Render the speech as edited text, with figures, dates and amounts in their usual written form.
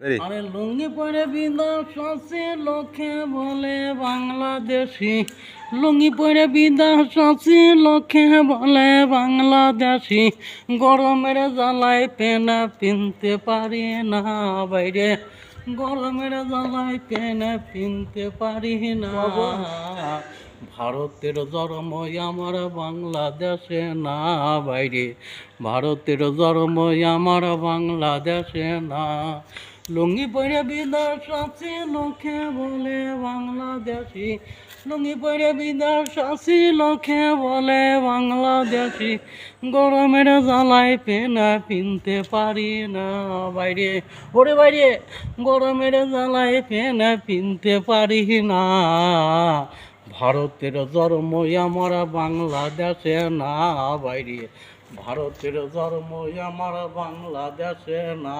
Ready? আরে লুঙ্গি পরে বিদেশ আছে লোকে বলে বাংলাদেশি, লুঙ্গি পরে বিদেশ আছে লোকে বলে বাংলাদেশি, গরমের জ্বালায় পেনা পিনতে পারি না বাইরে, গরমের জ্বালায় পেনা পিনতে পারি না। ভারতের ধর্ম আমার বাংলাদেশে না বাইরে, ভারতের ধর্ম আমার বাংলাদেশে না। লুঙ্গি পরে বিদেশ আছি লোকে বলে বাংলাদেশি, লুঙ্গি পরে বিদেশ আছি লোকে বলে বাংলাদেশি, গরমের জ্বালায় পেনা পিনতে পারি না বাইরে, ওরে বাইরে, গরমের জ্বালায় পেনা পিনতে পারি না। ভারতের ধর্ম আমার বাংলাদেশে না বাইরে, ভারতের ধর্ম আমার বাংলাদেশে না।